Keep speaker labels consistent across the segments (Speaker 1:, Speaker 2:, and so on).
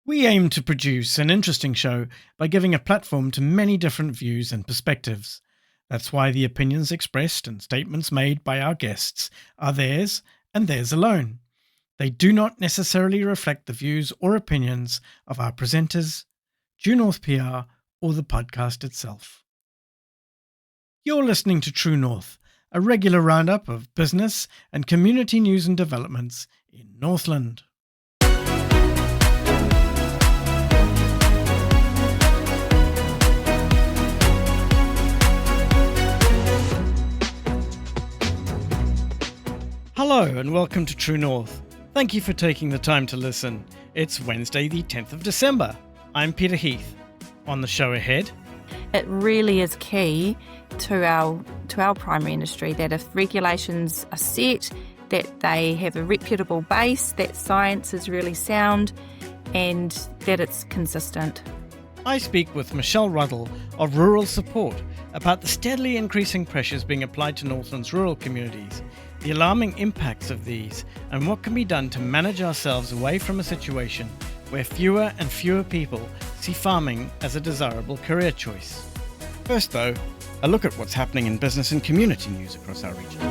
Speaker 1: We aim to produce an interesting show by giving a platform to many different views and perspectives. That's why the opinions expressed and statements made by our guests are theirs and theirs alone. They do not necessarily reflect the views or opinions of our presenters, Due North PR, or the podcast itself. You're listening to True North, a regular roundup of business and community news and developments in Northland. Hello and welcome to True North. Thank you for taking the time to listen. It's Wednesday the 10th of December. I'm Peter Heath. On the show ahead,
Speaker 2: it really is key to our primary industry that if regulations are set, that they have a reputable base, that science is really sound, and that it's consistent.
Speaker 1: I speak with Michelle Ruddell of Rural Support about the steadily increasing pressures being applied to Northland's rural communities, the alarming impacts of these, and what can be done to manage ourselves away from a situation where fewer and fewer people see farming as a desirable career choice. First though, a look at what's happening in business and community news across our region.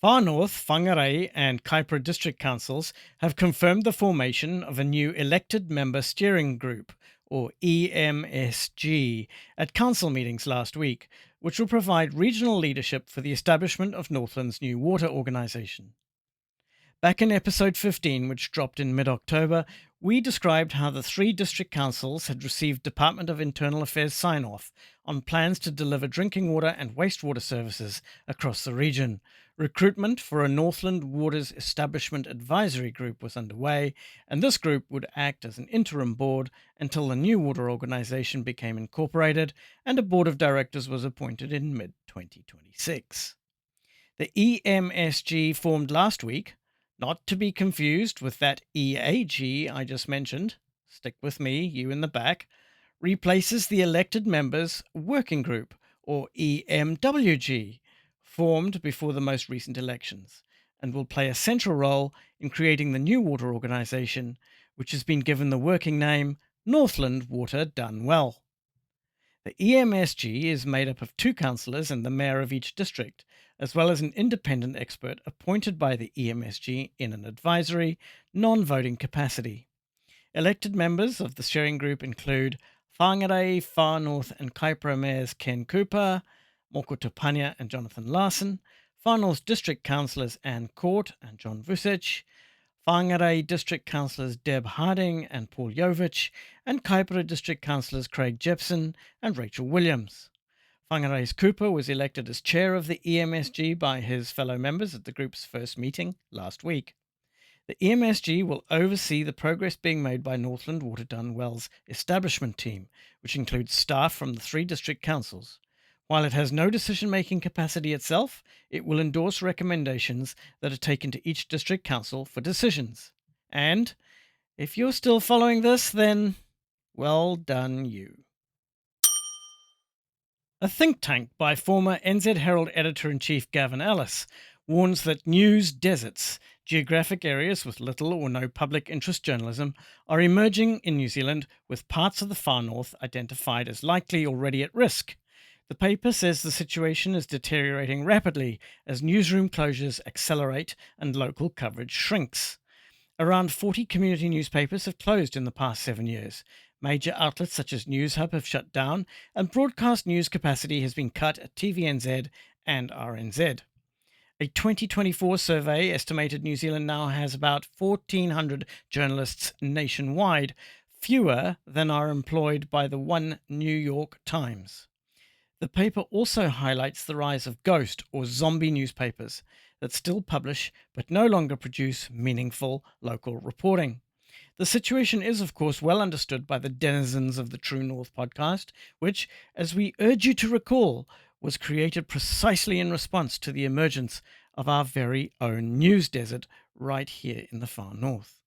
Speaker 1: Far North, Whangarei and Kaipara District Councils have confirmed the formation of a new elected member steering group, or EMSG, at council meetings last week, which will provide regional leadership for the establishment of Northland's new water organisation. Back in episode 15, which dropped in mid-October, we described how the three district councils had received Department of Internal Affairs sign-off on plans to deliver drinking water and wastewater services across the region. Recruitment for a Northland Waters Establishment Advisory Group was underway, and this group would act as an interim board until the new water organisation became incorporated and a board of directors was appointed in mid-2026. The EMSG formed last week, not to be confused with that EAG I just mentioned, stick with me, you in the back, replaces the elected members' working group, or EMWG, formed before the most recent elections, and will play a central role in creating the new water organisation, which has been given the working name Northland Water Done Well. The EMSG is made up of two councillors and the mayor of each district, as well as an independent expert appointed by the EMSG in an advisory, non-voting capacity. Elected members of the steering group include Whangarei, Far North and Kaipara mayors Ken Cooper, Moko Tupania and Jonathan Larson, Far North District Councillors Anne Court and John Vucic, Whangarei District Councillors Deb Harding and Paul Jovich, and Kaipara District Councillors Craig Jepson and Rachel Williams. Whangarei's Cooper was elected as chair of the EMSG by his fellow members at the group's first meeting last week. The EMSG will oversee the progress being made by Northland Water Done Well's establishment team, which includes staff from the three district councils. While it has no decision-making capacity itself, it will endorse recommendations that are taken to each district council for decisions. And if you're still following this, then well done you. A think tank by former NZ Herald Editor-in-Chief Gavin Ellis warns that news deserts, geographic areas with little or no public interest journalism, are emerging in New Zealand, with parts of the far north identified as likely already at risk. The paper says the situation is deteriorating rapidly as newsroom closures accelerate and local coverage shrinks. Around 40 community newspapers have closed in the past 7 years. Major outlets such as NewsHub have shut down, and broadcast news capacity has been cut at TVNZ and RNZ. A 2024 survey estimated New Zealand now has about 1,400 journalists nationwide, fewer than are employed by the One New York Times. The paper also highlights the rise of ghost or zombie newspapers that still publish but no longer produce meaningful local reporting. The situation is, of course, well understood by the denizens of the True North podcast, which, as we urge you to recall, was created precisely in response to the emergence of our very own news desert right here in the far north.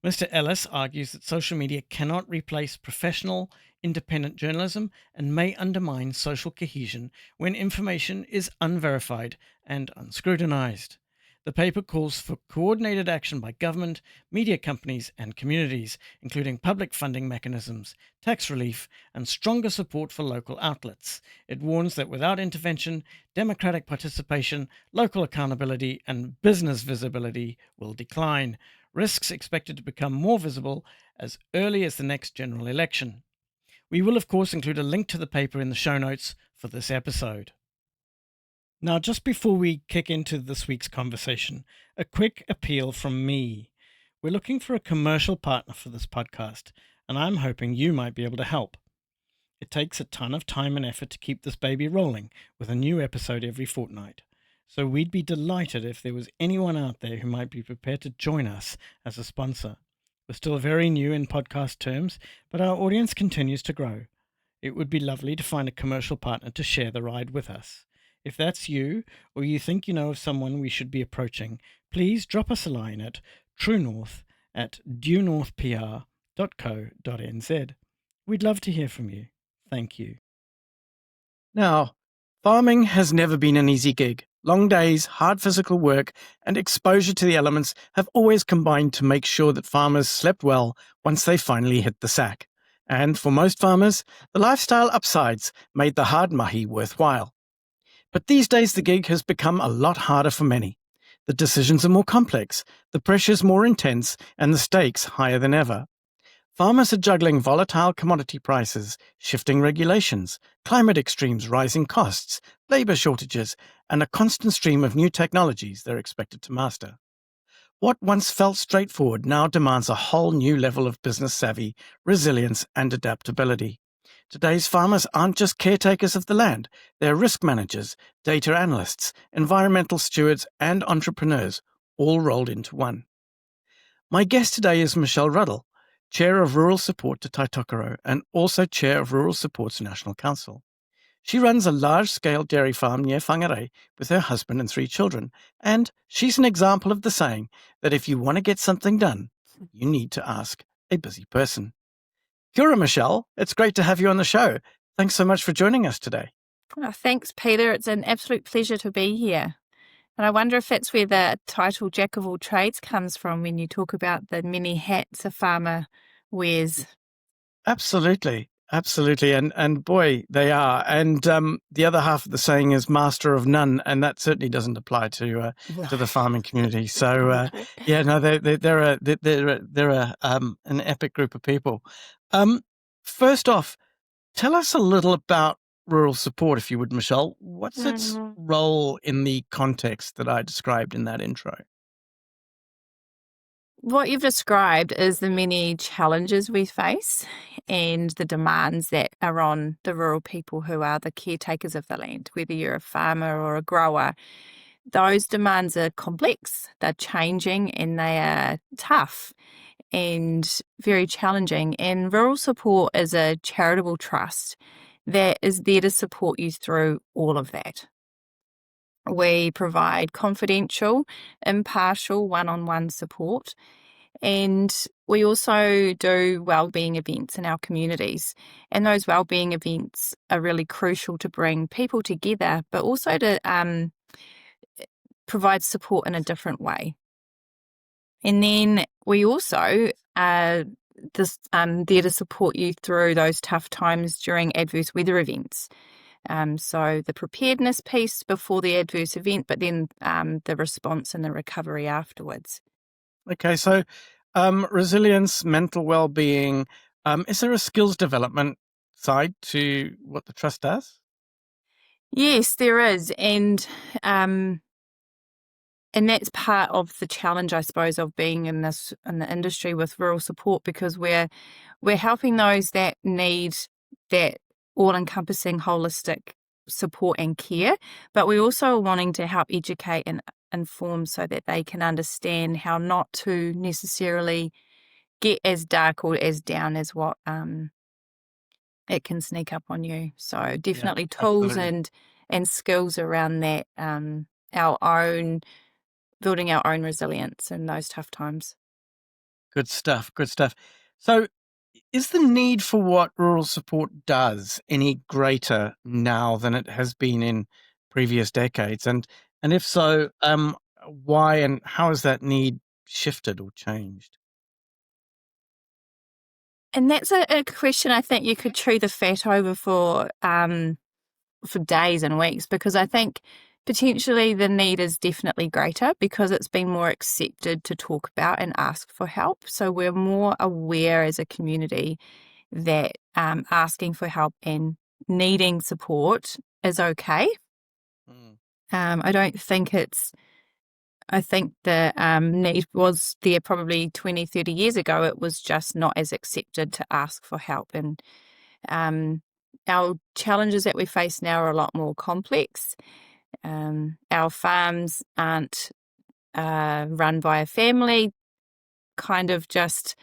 Speaker 1: Mr. Ellis argues that social media cannot replace professional, independent journalism and may undermine social cohesion when information is unverified and unscrutinized. The paper calls for coordinated action by government, media companies, and communities, including public funding mechanisms, tax relief, and stronger support for local outlets. It warns that without intervention, democratic participation, local accountability, and business visibility will decline, risks expected to become more visible as early as the next general election. We will, of course, include a link to the paper in the show notes for this episode. Now, just before we kick into this week's conversation, a quick appeal from me. We're looking for a commercial partner for this podcast, and I'm hoping you might be able to help. It takes a ton of time and effort to keep this baby rolling with a new episode every fortnight. So we'd be delighted if there was anyone out there who might be prepared to join us as a sponsor. We're still very new in podcast terms, but our audience continues to grow. It would be lovely to find a commercial partner to share the ride with us. If that's you, or you think you know of someone we should be approaching, please drop us a line at truenorth@duenorthpr.co.nz. We'd love to hear from you. Thank you. Now, farming has never been an easy gig. Long days, hard physical work, and exposure to the elements have always combined to make sure that farmers slept well once they finally hit the sack. And for most farmers, the lifestyle upsides made the hard mahi worthwhile. But these days, the gig has become a lot harder for many. The decisions are more complex, the pressure's more intense, and the stakes higher than ever. Farmers are juggling volatile commodity prices, shifting regulations, climate extremes, rising costs, labour shortages, and a constant stream of new technologies they're expected to master. What once felt straightforward now demands a whole new level of business savvy, resilience, and adaptability. Today's farmers aren't just caretakers of the land, they're risk managers, data analysts, environmental stewards, and entrepreneurs, all rolled into one. My guest today is Michelle Ruddell, Chair of Rural Support to Tokerau and also Chair of Rural Support's National Council. She runs a large-scale dairy farm near Whangarei with her husband and 3 children, and she's an example of the saying that if you want to get something done, you need to ask a busy person. Kia ora, Michelle. It's great to have you on the show. Thanks so much for joining us today.
Speaker 2: Oh, thanks, Peter. It's an absolute pleasure to be here. And I wonder if that's where the title Jack of all trades comes from when you talk about the many hats a farmer wears.
Speaker 1: Absolutely. Absolutely. And boy, they are. And the other half of the saying is master of none. And that certainly doesn't apply to the farming community. So, yeah, no, they're an epic group of people. First off, tell us a little about rural support, if you would, Michelle. What's its role in the context that I described in that intro?
Speaker 2: What you've described is the many challenges we face and the demands that are on the rural people who are the caretakers of the land, whether you're a farmer or a grower. Those demands are complex, they're changing, and they are tough and very challenging. And Rural Support is a charitable trust that is there to support you through all of that. We provide confidential, impartial, one-on-one support, and we also do wellbeing events in our communities. And those wellbeing events are really crucial to bring people together, but also to provide support in a different way. And then we also are there to support you through those tough times during adverse weather events. So the preparedness piece before the adverse event, but then the response and the recovery afterwards.
Speaker 1: Okay, so resilience, mental well-being. Is there a skills development side to what the trust does?
Speaker 2: Yes, there is, and that's part of the challenge, I suppose, of being in the industry with rural support, because we're helping those that need that all-encompassing holistic support and care, but we also are wanting to help educate and inform so that they can understand how not to necessarily get as dark or as down as what it can sneak up on you. So definitely tools and skills around that, building our own resilience in those tough times.
Speaker 1: Good stuff. Good stuff. So is the need for what rural support does any greater now than it has been in previous decades? And if so, Why and how has that need shifted or changed?
Speaker 2: And that's a question I think you could chew the fat over for days and weeks, because I think potentially the need is definitely greater because it's been more accepted to talk about and ask for help. So we're more aware as a community that asking for help and needing support is okay.
Speaker 1: Mm.
Speaker 2: I don't think I think the need was there probably 20, 30 years ago. It was just not as accepted to ask for help. And um, our challenges that we face now are a lot more complex. Our farms aren't run by a family, kind of just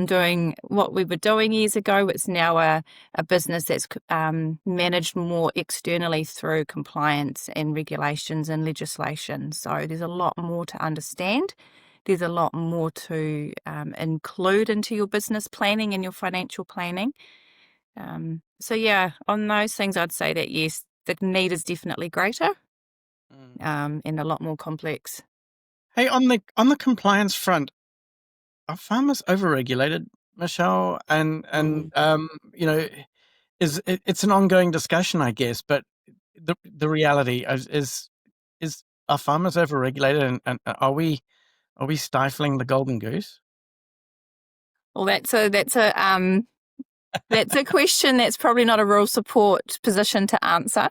Speaker 2: doing what we were doing years ago. It's now a business that's managed more externally through compliance and regulations and legislation. So there's a lot more to understand. There's a lot more to include into your business planning and your financial planning. So yeah, on those things, I'd say that yes, the need is definitely greater
Speaker 1: Mm.
Speaker 2: and a lot more complex.
Speaker 1: Hey, on the compliance front, are farmers overregulated, Michelle? And you know, it's an ongoing discussion, I guess. But the reality is are farmers overregulated, and are we stifling the golden goose?
Speaker 2: Well, that's a question that's probably not a real support position to answer.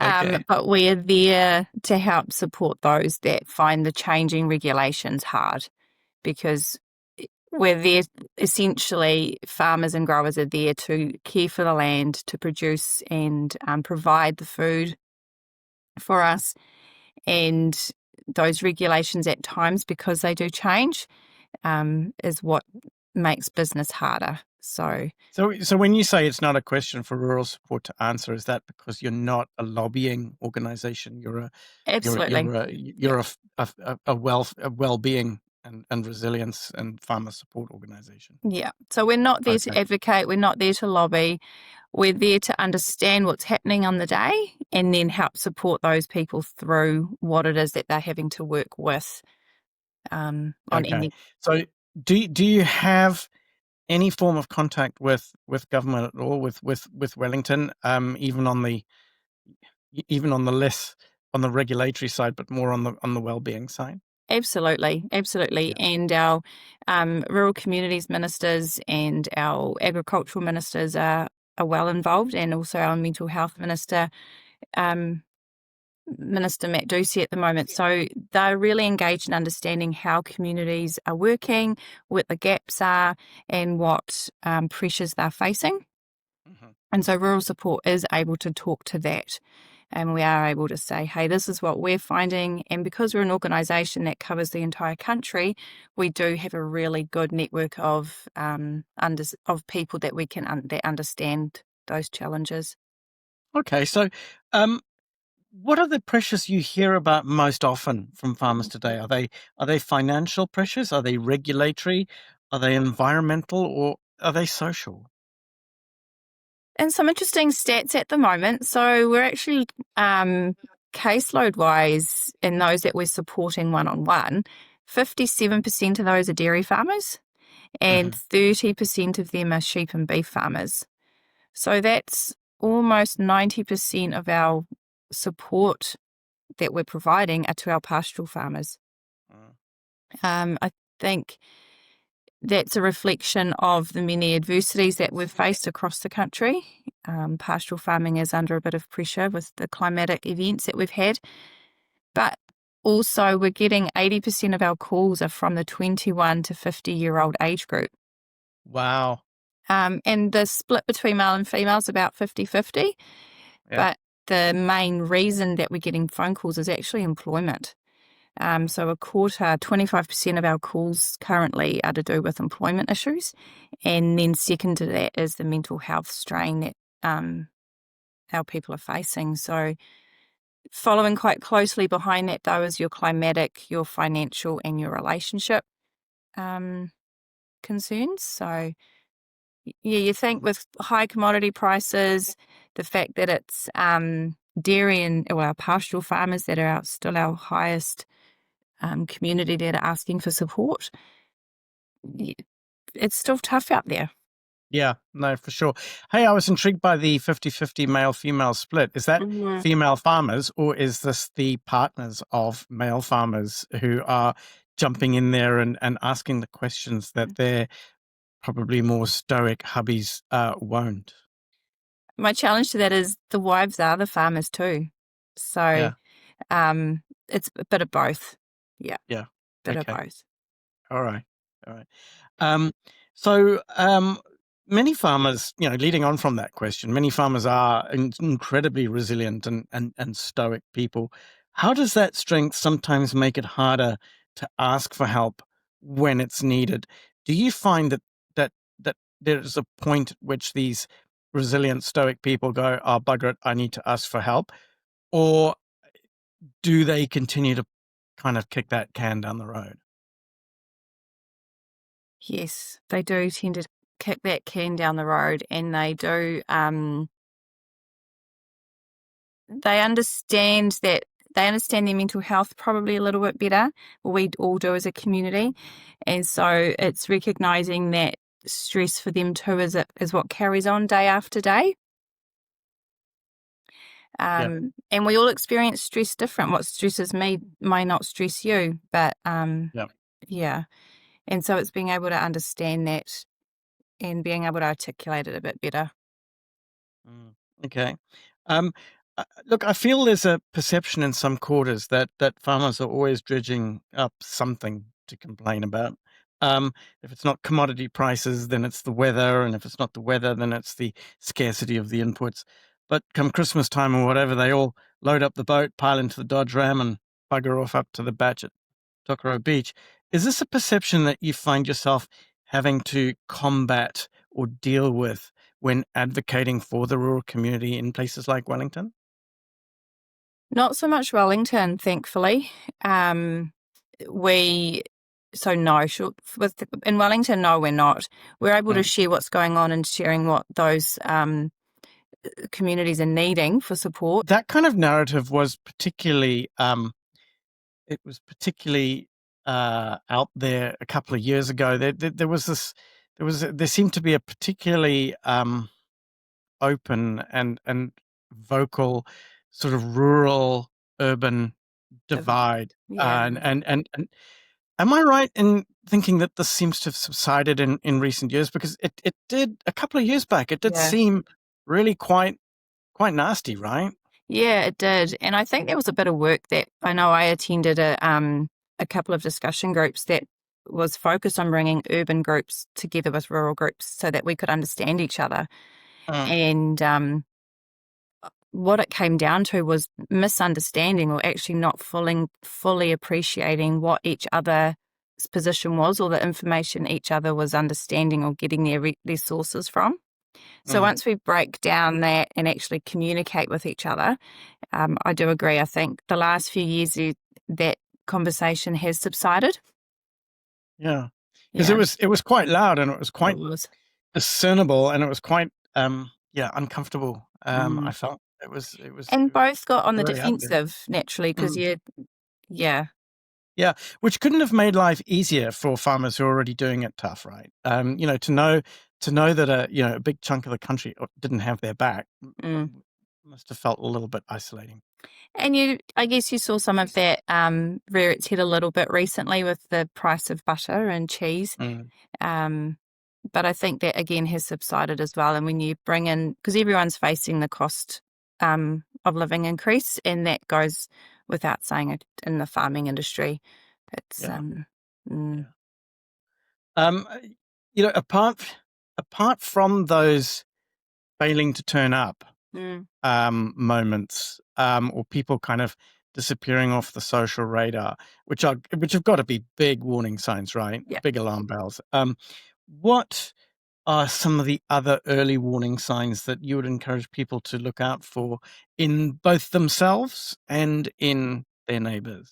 Speaker 1: Okay.
Speaker 2: But we're there to help support those that find the changing regulations hard, because we're there, essentially, farmers and growers are there to care for the land, to produce and provide the food for us. And those regulations at times, because they do change, is what makes business harder.
Speaker 1: So when you say it's not a question for rural support to answer, is that because you're not a lobbying organization?
Speaker 2: Absolutely.
Speaker 1: You're a well-being and resilience and farmer support organization.
Speaker 2: Yeah. So we're not there to
Speaker 1: Okay.
Speaker 2: advocate, we're not there to lobby. We're there to understand what's happening on the day and then help support those people through what it is that they're having to work with on
Speaker 1: Okay.
Speaker 2: any.
Speaker 1: So do you have any form of contact with government at all, with Wellington, even on the less on the regulatory side, but more on the well-being side?
Speaker 2: Absolutely, absolutely.
Speaker 1: Yeah.
Speaker 2: And our rural communities ministers and our agricultural ministers are well involved, and also our mental health minister, um, Minister Matt Ducey at the moment. So they're really engaged in understanding how communities are working, what the gaps are, and what pressures they're facing.
Speaker 1: Mhm.
Speaker 2: And so rural support is able to talk to that. And we are able to say, hey, this is what we're finding. And because we're an organisation that covers the entire country, we do have a really good network of of people that we can that understand those challenges.
Speaker 1: Okay. So, um, what are the pressures you hear about most often from farmers today? Are they financial pressures? Are they regulatory? Are they environmental, or are they social?
Speaker 2: And some interesting stats at the moment. So we're actually caseload wise, in those that we're supporting one on one, 57% of those are dairy farmers and
Speaker 1: Mhm.
Speaker 2: 30% of them are sheep and beef farmers. So that's almost 90% of our support that we're providing are to our pastoral farmers.
Speaker 1: Mm.
Speaker 2: I think that's a reflection of the many adversities that we've faced across the country. Pastoral farming is under a bit of pressure with the climatic events that we've had, but also we're getting 80% of our calls are from the 21 to 50-year-old age group.
Speaker 1: Wow.
Speaker 2: And the split between male and female is about 50-50,
Speaker 1: Yeah.
Speaker 2: but the main reason that we're getting phone calls is actually employment. So a quarter, 25% of our calls currently are to do with employment issues. And then second to that is the mental health strain that our people are facing. So following quite closely behind that, though, is your climatic, your financial, and your relationship concerns. So yeah, you think with high commodity prices, the fact that it's dairy and, well, our pastoral farmers that are still our highest community that are asking for support, it's still tough out there.
Speaker 1: Yeah, no, for sure. Hey, I was intrigued by the 50-50 male-female split. Is that
Speaker 2: Mm.
Speaker 1: female farmers, or is this the partners of male farmers who are jumping in there and asking the questions that their probably more stoic hubbies won't?
Speaker 2: My challenge to that is the wives are the farmers too. So
Speaker 1: Yeah,
Speaker 2: it's a bit of both. Yeah,
Speaker 1: yeah.
Speaker 2: bit of
Speaker 1: Okay.
Speaker 2: both.
Speaker 1: All right. All right. Um, so many farmers, leading on from that question, many farmers are incredibly resilient and stoic people. How does that strength sometimes make it harder to ask for help when it's needed? Do you find that there's a point at which these resilient stoic people go, "Oh, bugger it, I need to ask for help," or do they continue to kind of kick that can down the road?
Speaker 2: Yes, they do tend to kick that can down the road, and they do. They understand that they understand their mental health probably a little bit better. We all do as a community, and so it's recognizing that stress for them too is what carries on day after day.
Speaker 1: Yeah.
Speaker 2: And we all experience stress different. What stresses me may not stress you, but
Speaker 1: Yeah.
Speaker 2: yeah. And so it's being able to understand that and being able to articulate it a bit better.
Speaker 1: Mm, okay. Um, Look, I feel there's a perception in some quarters that farmers are always dredging up something to complain about. If it's not commodity prices, then it's the weather, and if it's not the weather, then it's the scarcity of the inputs. But come Christmas time or whatever, they all load up the boat, pile into the Dodge Ram, and bugger off up to the batch at Tokerau Beach. Is this a perception that you find yourself having to combat or deal with when advocating for the rural community in places like Wellington?
Speaker 2: Not so much Wellington, thankfully. We so no, sure, in Wellington, no, we're not. We're able to
Speaker 1: Mm.
Speaker 2: share what's going on and sharing what those communities are needing for support.
Speaker 1: That kind of narrative was particularly it was particularly out there a couple of years ago. There was this there seemed to be a particularly open and vocal sort of rural urban
Speaker 2: Divide.
Speaker 1: divide.
Speaker 2: Yeah.
Speaker 1: And am I right in thinking that this seems to have subsided in recent years? Because it did a couple of years back. It did
Speaker 2: Yeah.
Speaker 1: seem really quite nasty, right?
Speaker 2: Yeah, it did. And I think there was a bit of work that I know I attended a couple of discussion groups that was focused on bringing urban groups together with rural groups so that we could understand each other.
Speaker 1: Mm,
Speaker 2: And what it came down to was misunderstanding or actually not fully appreciating what each other's position was or the information each other was understanding or getting their sources from. So
Speaker 1: mm.
Speaker 2: once we break down that and actually communicate with each other, I do agree. I think the last few years that conversation has subsided.
Speaker 1: Yeah, because
Speaker 2: Yeah,
Speaker 1: it was quite loud and it was
Speaker 2: it
Speaker 1: quite
Speaker 2: was.
Speaker 1: discernible and it was quite yeah, uncomfortable. I
Speaker 2: Mm.
Speaker 1: felt it
Speaker 2: And
Speaker 1: was
Speaker 2: both got on the
Speaker 1: very out there.
Speaker 2: defensive naturally because
Speaker 1: Mm.
Speaker 2: yeah,
Speaker 1: Yeah, which couldn't have made life easier for farmers who are already doing it tough, right? To know that a big chunk of the country didn't have their back
Speaker 2: mm.
Speaker 1: must have felt a little bit isolating.
Speaker 2: And I guess you saw some of that rear its head a little bit recently with the price of butter and cheese.
Speaker 1: Mm.
Speaker 2: Um, but I think that again has subsided as well. And when you bring in, because everyone's facing the cost of living increase, and that goes without saying it in the farming industry. It's
Speaker 1: Yeah,
Speaker 2: mm,
Speaker 1: yeah. Uh, apart from those failing to turn up
Speaker 2: mm,
Speaker 1: moments, or people kind of disappearing off the social radar, which have got to be big warning signs, right?
Speaker 2: yeah.
Speaker 1: Big alarm bells. What are some of the other early warning signs that you would encourage people to look out for in both themselves and in their neighbors?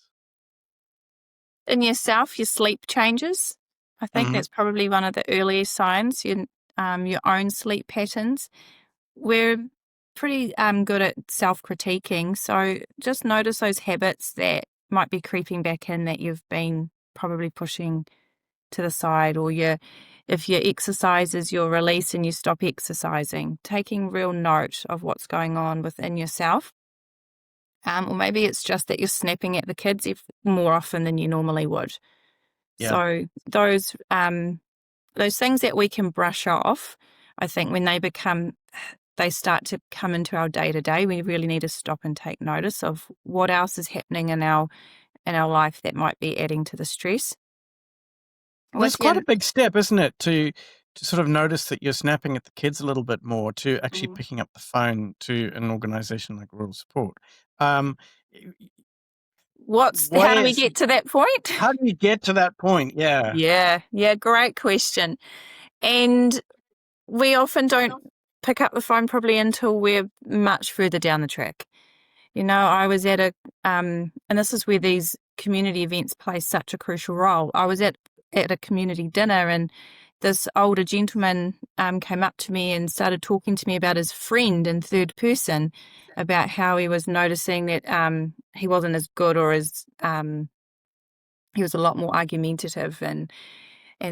Speaker 2: In yourself, your sleep changes. I think
Speaker 1: Mhm.
Speaker 2: that's probably one of the earliest signs. Your own sleep patterns. We're pretty good at self critiquing, so just notice those habits that might be creeping back in that you've been probably pushing to the side, or if your exercise is your release and you stop exercising, taking real note of what's going on within yourself. Or maybe it's just that you're snapping at the kids more often than you normally would.
Speaker 1: Yeah.
Speaker 2: So those things that we can brush off, I think when they start to come into our day-to-day, we really need to stop and take notice of what else is happening in our life that might be adding to the stress.
Speaker 1: Well, it's
Speaker 2: With
Speaker 1: quite
Speaker 2: your
Speaker 1: a big step, isn't it, to sort of notice that you're snapping at the kids a little bit more, to actually
Speaker 2: Mm.
Speaker 1: picking up the phone to an organization like Rural Support. Um,
Speaker 2: How
Speaker 1: why
Speaker 2: do we
Speaker 1: is
Speaker 2: get to that point?
Speaker 1: How do you get to that point? Yeah.
Speaker 2: Yeah, great question. And we often don't pick up the phone probably until we're much further down the track. I was at and this is where these community events play such a crucial role. I was at a community dinner, and this older gentleman came up to me and started talking to me about his friend in third person, about how he was noticing that he wasn't as good, or as he was a lot more argumentative and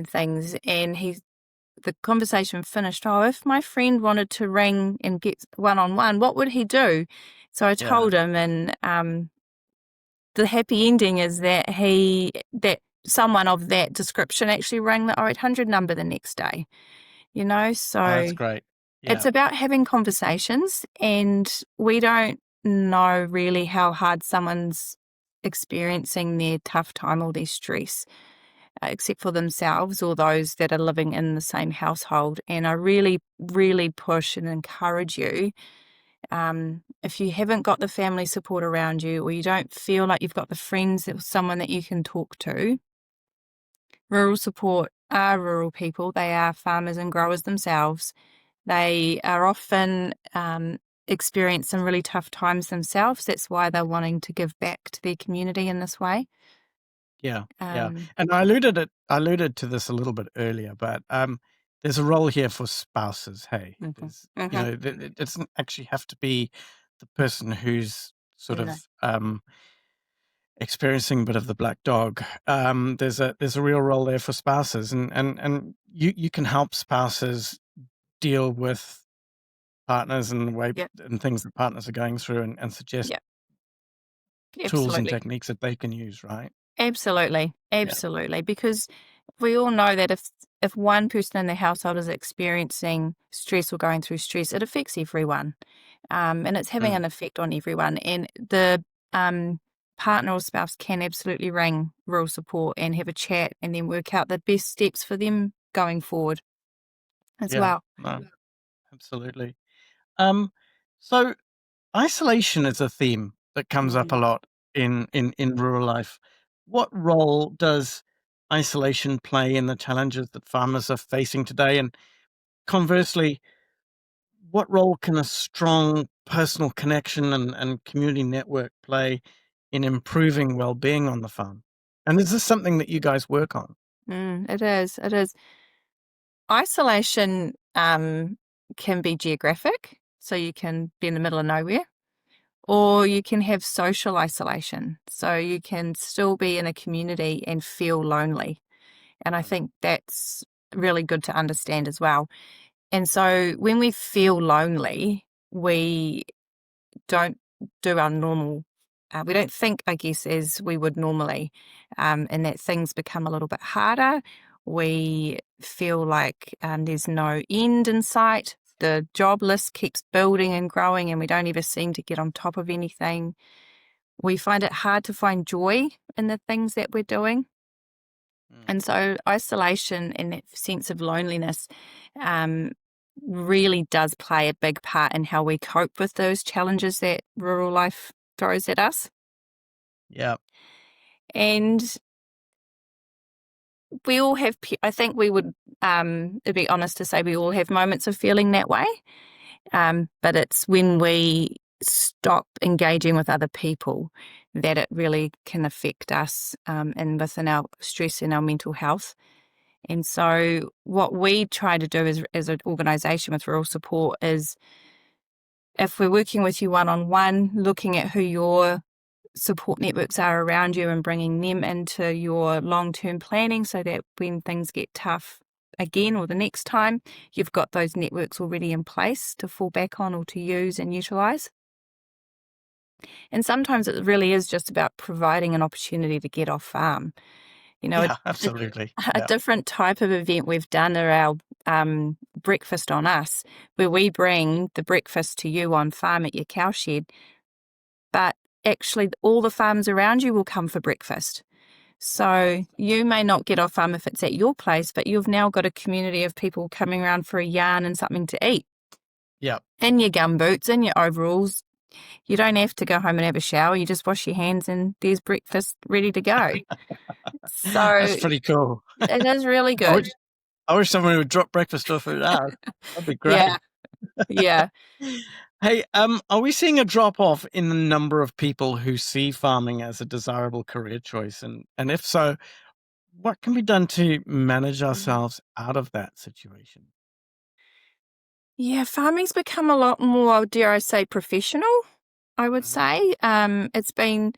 Speaker 2: things. And the conversation finished, oh, if my friend wanted to ring and get one-on-one, what would he do? So I
Speaker 1: Yeah.
Speaker 2: told him, and the happy ending is that someone of that description actually rang the 0800 number the next day.
Speaker 1: Oh, that's
Speaker 2: So
Speaker 1: great.
Speaker 2: it's
Speaker 1: Yeah.
Speaker 2: about having conversations, and we don't know really how hard someone's experiencing their tough time or their stress, except for themselves or those that are living in the same household. And I really, really push and encourage you, if you haven't got the family support around you, or you don't feel like you've got the friends or someone that you can talk to, Rural Support are rural people. They are farmers and growers themselves. They are often experience some really tough times themselves. That's why they're wanting to give back to their community in this way.
Speaker 1: Yeah. Yeah.
Speaker 2: Um,
Speaker 1: And I alluded to this a little bit earlier, but there's a role here for spouses. Hey,
Speaker 2: mhm,
Speaker 1: there's
Speaker 2: mhm.
Speaker 1: it doesn't actually have to be the person who's sort
Speaker 2: No.
Speaker 1: of experiencing a bit of the black dog. There's a real role there for spouses, and you can help spouses deal with partners and the way
Speaker 2: Yep,
Speaker 1: and things that partners are going through, and suggest
Speaker 2: yep,
Speaker 1: tools and
Speaker 2: absolutely.
Speaker 1: techniques that they can use, right?
Speaker 2: Absolutely,
Speaker 1: Yeah.
Speaker 2: absolutely. Because we all know that if one person in the household is experiencing stress or going through stress, it affects everyone, and it's having
Speaker 1: Mm.
Speaker 2: an effect on everyone. And the partner or spouse can absolutely ring Rural Support and have a chat, and then work out the best steps for them going forward as
Speaker 1: Yeah.
Speaker 2: well.
Speaker 1: No, absolutely. Um, so isolation is a theme that comes up a
Speaker 2: Mm.
Speaker 1: lot in rural life. What role does isolation play in the challenges that farmers are facing today? And conversely, what role can a strong personal connection and community network play in improving well-being on the farm? And is this something that you guys work on?
Speaker 2: It is. It is. Isolation can be geographic, so you can be in the middle of nowhere. Or you can have social isolation. So you can still be in a community and feel lonely. And I think that's really good to understand as well. And so when we feel lonely, we don't do our normal, we don't think, I guess, as we would normally, and that things become a little bit harder. We feel like there's no end in sight. The job list keeps building and growing, and we don't ever seem to get on top of anything. We find it hard to find joy in the things that we're doing.
Speaker 1: Mm.
Speaker 2: And so isolation and that sense of loneliness um, really does play a big part in how we cope with those challenges that rural life throws at us.
Speaker 1: Yeah.
Speaker 2: And we all have, I think we would to be honest to say we all have moments of feeling that way. But it's when we stop engaging with other people that it really can affect us and within our stress and our mental health. And so what we try to do as an organisation with Rural Support is, if we're working with you one-on-one, looking at who your support networks are around you and bringing them into your long-term planning so that when things get tough again or the next time, you've got those networks already in place to fall back on or to use and utilize. And sometimes it really is just about providing an opportunity to get off farm. You know,
Speaker 1: Yeah, absolutely.
Speaker 2: a
Speaker 1: Yeah.
Speaker 2: different type of event we've done are our breakfast on us, where we bring the breakfast to you on farm at your cowshed, but actually all the farms around you will come for breakfast. So you may not get off farm if it's at your place, but you've now got a community of people coming around for a yarn and something to eat.
Speaker 1: Yeah.
Speaker 2: In your gumboots, in your overalls. You don't have to go home and have a shower. You just wash your hands and there's breakfast ready to go.
Speaker 1: That's
Speaker 2: So
Speaker 1: pretty cool.
Speaker 2: it is really
Speaker 1: I
Speaker 2: good.
Speaker 1: wish I wish someone would drop breakfast off at ours. That'd be great.
Speaker 2: Yeah, yeah.
Speaker 1: Hey, are we seeing a drop off in the number of people who see farming as a desirable career choice? And if so, what can be done to manage ourselves out of that situation?
Speaker 2: Yeah, farming's become a lot more, dare I say, professional, I would
Speaker 1: Mhm.
Speaker 2: say. It's been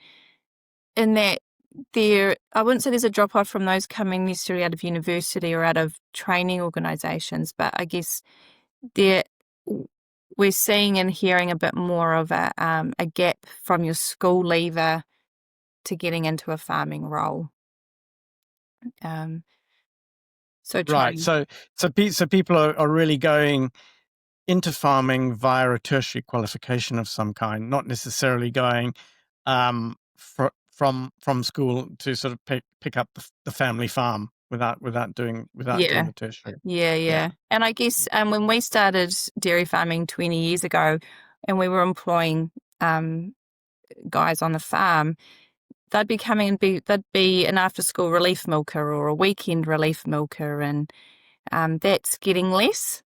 Speaker 2: in that I wouldn't say there's a drop off from those coming necessarily out of university or out of training organisations, but I guess there we're seeing and hearing a bit more of a gap from your school leaver to getting into a farming role. Um, so
Speaker 1: Right.
Speaker 2: trying,
Speaker 1: So people are really going into farming via a tertiary qualification of some kind, not necessarily going from school to sort of pick up the family farm without doing
Speaker 2: yeah,
Speaker 1: the tertiary.
Speaker 2: yeah,
Speaker 1: Yeah.
Speaker 2: yeah. And I guess when we started dairy farming 20 years ago, and we were employing um, guys on the farm, they'd be an after school relief milker or a weekend relief milker, and that's getting less.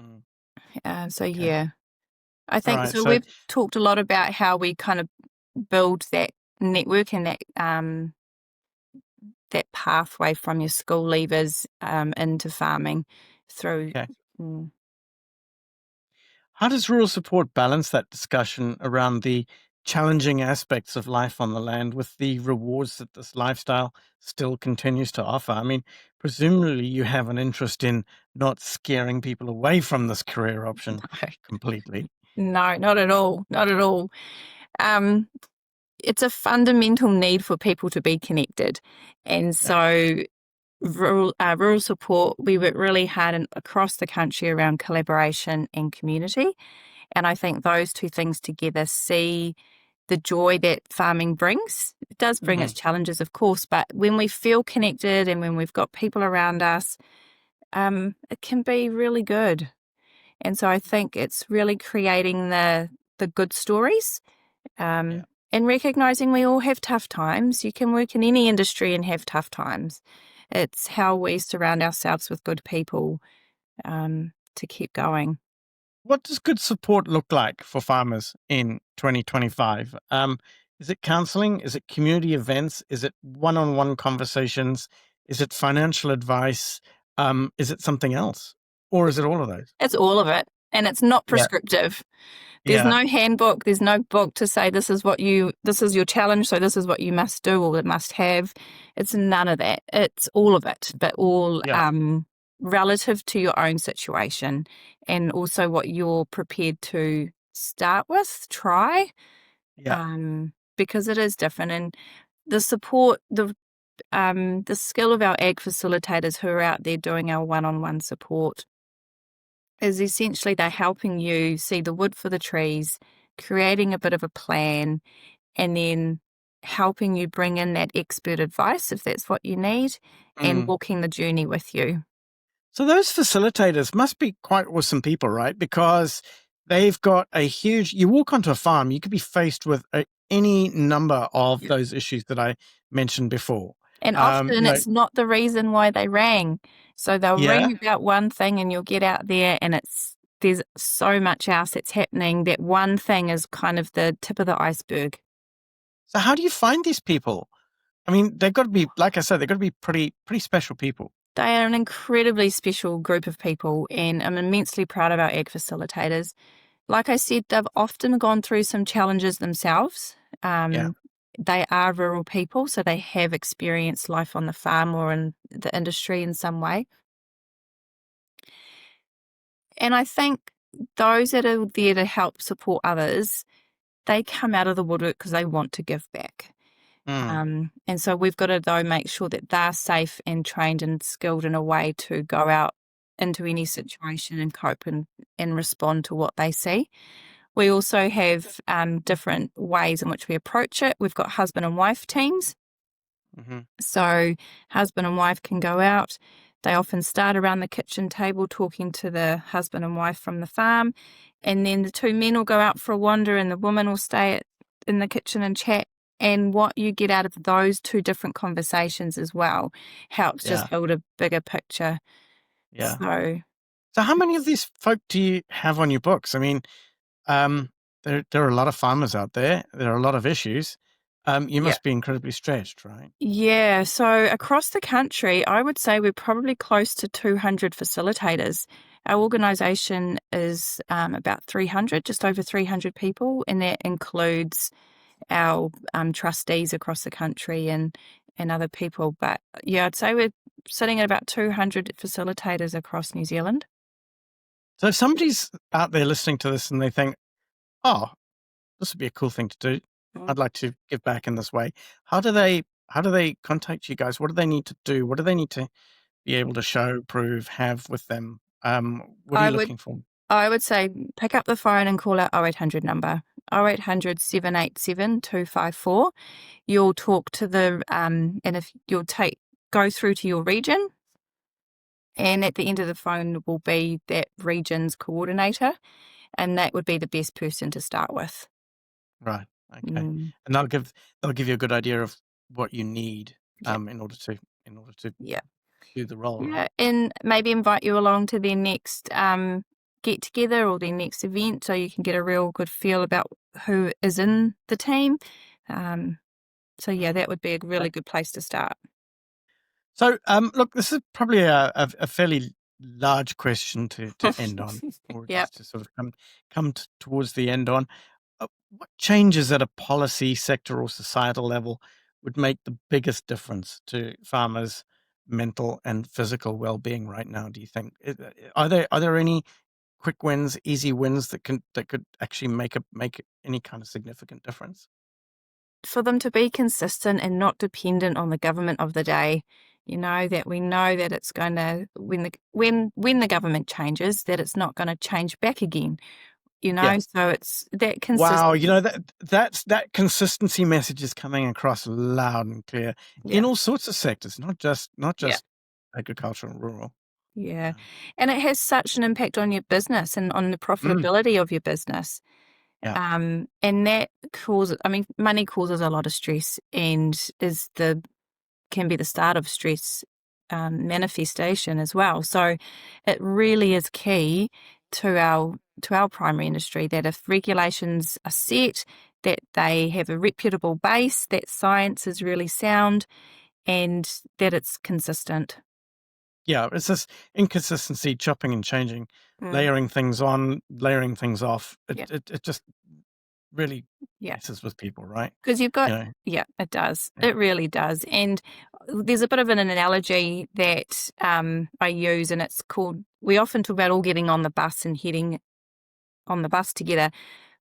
Speaker 1: Mm,
Speaker 2: So
Speaker 1: okay.
Speaker 2: yeah, I
Speaker 1: All
Speaker 2: think
Speaker 1: right.
Speaker 2: so.
Speaker 1: So
Speaker 2: We've talked a lot about how we kind of build that network and that pathway from your school leavers into farming through.
Speaker 1: okay.
Speaker 2: Mm.
Speaker 1: How does rural support balance that discussion around the challenging aspects of life on the land with the rewards that this lifestyle still continues to offer? I mean, presumably you have an interest in not scaring people away from this career option completely.
Speaker 2: No, not at all. Not at all. Um, it's a fundamental need for people to be connected. And
Speaker 1: Yeah.
Speaker 2: so rural support, we work really hard across the country around collaboration and community. And I think those two things together see the joy that farming brings. It does bring its
Speaker 1: Mhm.
Speaker 2: challenges, of course, but when we feel connected and when we've got people around us, it can be really good. And so I think it's really creating the good stories,
Speaker 1: Yeah.
Speaker 2: and recognizing we all have tough times. You can work in any industry and have tough times. It's how we surround ourselves with good people to keep going.
Speaker 1: What does good support look like for farmers in 2025? Is it counseling? Is it community events? Is it one-on-one conversations? Is it financial advice? Is it something else? Or is it all of those?
Speaker 2: It's all of it, and it's not
Speaker 1: Yeah.
Speaker 2: prescriptive. There's
Speaker 1: Yeah.
Speaker 2: no handbook, there's no book to say this is your challenge, so this is what you must do or must have. It's none of that. It's all of it, but all
Speaker 1: Yeah.
Speaker 2: relative to your own situation and also what you're prepared to start with, try,
Speaker 1: Yeah.
Speaker 2: because it is different. And the support, the skill of our ag facilitators who are out there doing our one-on-one support is essentially they're helping you see the wood for the trees, creating a bit of a plan, and then helping you bring in that expert advice if that's what you need, and
Speaker 1: Mm.
Speaker 2: walking the journey with you.
Speaker 1: So those facilitators must be quite awesome people, right? Because they've got a huge, you walk onto a farm, you could be faced with any number of those issues that I mentioned before.
Speaker 2: And
Speaker 1: You
Speaker 2: often
Speaker 1: know,
Speaker 2: it's not the reason why they rang. So they'll
Speaker 1: yeah.
Speaker 2: ring about one thing and you'll get out there and there's so much else that's happening. That one thing is kind of the tip of the iceberg.
Speaker 1: So how do you find these people? I mean, they've got to be, like I said, they've got to be pretty special people.
Speaker 2: They are an incredibly special group of people, and I'm immensely proud of our ag facilitators. Like I said, they've often gone through some challenges themselves.
Speaker 1: Yeah.
Speaker 2: they are rural people, so they have experienced life on the farm or in the industry in some way. And I think those that are there to help support others, they come out of the woodwork because they want to give back.
Speaker 1: Mm,
Speaker 2: And so we've got to, though, make sure that they're safe and trained and skilled in a way to go out into any situation and cope and respond to what they see. We also have different ways in which we approach it. We've got husband and wife teams.
Speaker 1: hmm
Speaker 2: So husband and wife can go out. They often start around the kitchen table talking to the husband and wife from the farm. And then the two men will go out for a wander and the woman will stay in the kitchen and chat. And what you get out of those two different conversations as well helps
Speaker 1: Yeah,
Speaker 2: just build a bigger picture.
Speaker 1: yeah.
Speaker 2: So,
Speaker 1: So how many of these folk do you have on your books? I mean, um, there are a lot of farmers out there. There are a lot of issues. You
Speaker 2: yeah.
Speaker 1: must be incredibly stretched, right?
Speaker 2: Yeah, so across the country, I would say we're probably close to 200 facilitators. Our organisation is about 300, just over 300 people, and that includes our trustees across the country and other people. But yeah, I'd say we're sitting at about 200 facilitators across New Zealand.
Speaker 1: So if somebody's out there listening to this and they think, "Oh, this would be a cool thing to do.
Speaker 2: Mm.
Speaker 1: I'd like to give back in this way." How do they contact you guys? What do they need to do? What do they need to be able to show, prove, have with them? What are
Speaker 2: I
Speaker 1: you
Speaker 2: would
Speaker 1: looking for?
Speaker 2: I would say pick up the phone and call our 0800 number, 0800 787 254. You'll talk to and if you'll go through to your region, and at the end of the phone will be that region's coordinator, and that would be the best person to start with.
Speaker 1: Right. Okay.
Speaker 2: Mm,
Speaker 1: And they'll give you a good idea of what you need
Speaker 2: yeah,
Speaker 1: in order to
Speaker 2: yeah,
Speaker 1: do the role,
Speaker 2: yeah,
Speaker 1: right?
Speaker 2: and maybe invite you along to their next get together or their next event, so you can get a real good feel about who is in the team. Um, so yeah,
Speaker 1: Right.
Speaker 2: that would be a really
Speaker 1: Okay.
Speaker 2: good place to start.
Speaker 1: So, look, this is probably a fairly large question to end on, or
Speaker 2: Yep.
Speaker 1: just to sort of towards the end on. What changes at a policy, sector, or societal level would make the biggest difference to farmers' mental and physical well-being right now? Do you think? Are there any quick wins, easy wins that could actually make any kind of significant difference?
Speaker 2: For them to be consistent and not dependent on the government of the day, that we know that it's going to when the government changes, that it's not going to change back again.
Speaker 1: Yes.
Speaker 2: So it's that
Speaker 1: Wow,
Speaker 2: consistency.
Speaker 1: that consistency message is coming across loud and clear in
Speaker 2: Yeah,
Speaker 1: all sorts of sectors, not
Speaker 2: yeah,
Speaker 1: just agricultural and rural.
Speaker 2: yeah,
Speaker 1: Yeah.
Speaker 2: and it has such an impact on your business and on the
Speaker 1: Mm,
Speaker 2: profitability of your business.
Speaker 1: yeah.
Speaker 2: And that causes, I mean, money causes a lot of stress and can be the start of stress manifestation as well. So it really is key to our primary industry that if regulations are set, that they have a reputable base, that science is really sound, and that it's consistent.
Speaker 1: Yeah, it's this inconsistency, chopping and changing,
Speaker 2: Mm,
Speaker 1: layering things on, layering things off.
Speaker 2: yeah,
Speaker 1: It just really
Speaker 2: yeah.
Speaker 1: messes with people, right?
Speaker 2: Because you've
Speaker 1: You
Speaker 2: got,
Speaker 1: know?
Speaker 2: yeah, it does.
Speaker 1: Yeah.
Speaker 2: It really does. And there's a bit of an analogy that I use, and it's called, we often talk about all getting on the bus and heading on the bus together.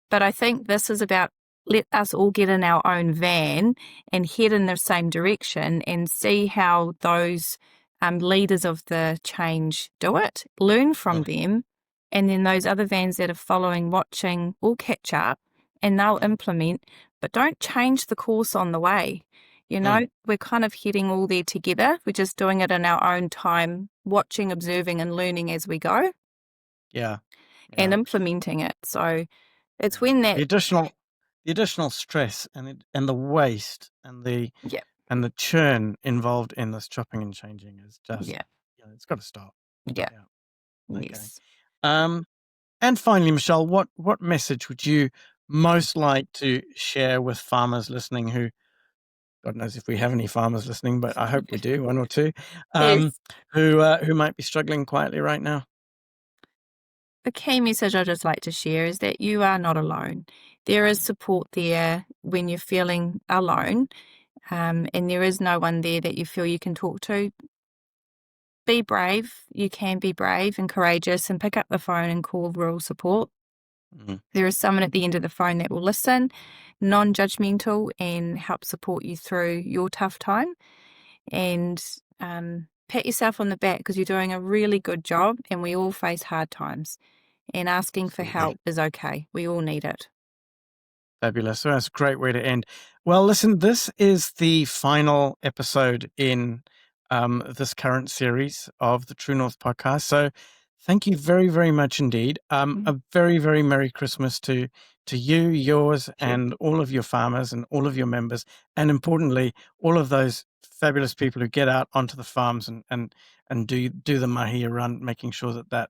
Speaker 2: But I think this is about let us all get in our own van and head in the same direction and see how those leaders of the change do it, learn from
Speaker 1: Right.
Speaker 2: them, and then those other vans that are following, watching, will catch up and they'll
Speaker 1: Mm,
Speaker 2: implement, but don't change the course on the way.
Speaker 1: mm,
Speaker 2: We're kind of heading all there together. We're just doing it in our own time, watching, observing, and learning as we go
Speaker 1: yeah.
Speaker 2: and
Speaker 1: Yeah.
Speaker 2: implementing it. So it's
Speaker 1: Yeah.
Speaker 2: when that,
Speaker 1: The additional stress and the waste
Speaker 2: yeah,
Speaker 1: and the churn involved in this chopping and changing is just,
Speaker 2: yeah,
Speaker 1: it's got to stop.
Speaker 2: yeah,
Speaker 1: Yeah. Okay.
Speaker 2: yes.
Speaker 1: Um, and finally, Michelle, what message would you most like to share with farmers listening who, God knows if we have any farmers listening, but I hope we do, one or two, um,
Speaker 2: Yes.
Speaker 1: who might be struggling quietly right now?
Speaker 2: The key message I'd just like to share is that you are not alone. there is support there when you're feeling alone, and there is no one there that you feel you can talk to. Be brave. You can be brave and courageous and pick up the phone and call rural support.
Speaker 1: Mhm.
Speaker 2: There is someone at the end of the phone that will listen, non-judgmental, and help support you through your tough time. And pat yourself on the back because you're doing a really good job, and we all face hard times. And asking for
Speaker 1: Absolutely.
Speaker 2: help is okay. We all need it.
Speaker 1: Fabulous. So that's a great way to end. Well, listen, this is the final episode in this current series of the True North podcast. So thank you very, very much indeed. A very, very Merry Christmas to you, yours, and all of your farmers and all of your members. And importantly, all of those fabulous people who get out onto the farms and do the mahi run, making sure that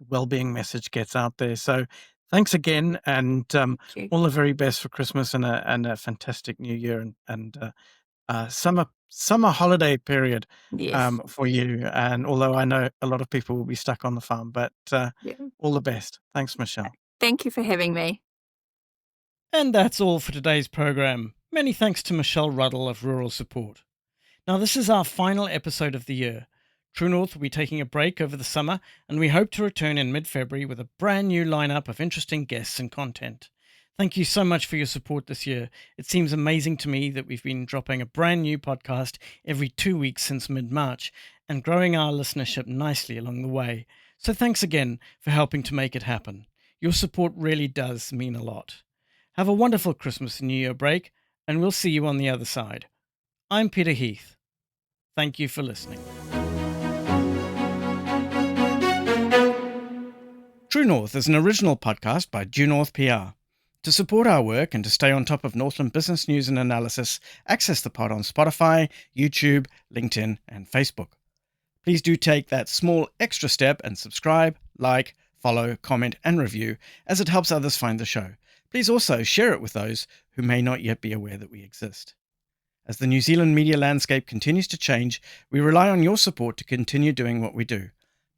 Speaker 1: well-being message gets out there. So thanks again, and
Speaker 2: Thank you.
Speaker 1: all the very best for Christmas and a fantastic New Year and summer holiday period
Speaker 2: Yes.
Speaker 1: for you. And although I know a lot of people will be stuck on the farm, but
Speaker 2: Yeah.
Speaker 1: all the best. Thanks, Michelle.
Speaker 2: Thank you for having me.
Speaker 1: And that's all for today's program. Many thanks to Michelle Ruddell of Rural Support. Now, this is our final episode of the year. True North will be taking a break over the summer, and we hope to return in mid-February with a brand new lineup of interesting guests and content. Thank you so much for your support this year. It seems amazing to me that we've been dropping a brand new podcast every 2 weeks since mid-March and growing our listenership nicely along the way. So thanks again for helping to make it happen. Your support really does mean a lot. Have a wonderful Christmas and New Year break, and we'll see you on the other side. I'm Peter Heath. Thank you for listening. True North is an original podcast by Due North PR. To support our work and to stay on top of Northland business news and analysis, access the pod on Spotify, YouTube, LinkedIn, and Facebook. Please do take that small extra step and subscribe, like, follow, comment, and review, as it helps others find the show. Please also share it with those who may not yet be aware that we exist. As the New Zealand media landscape continues to change, we rely on your support to continue doing what we do.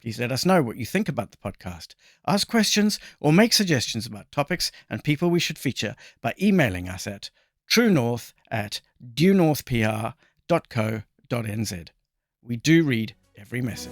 Speaker 1: Please let us know what you think about the podcast. Ask questions or make suggestions about topics and people we should feature by emailing us at truenorth@duenorthpr.co.nz. We do read every message.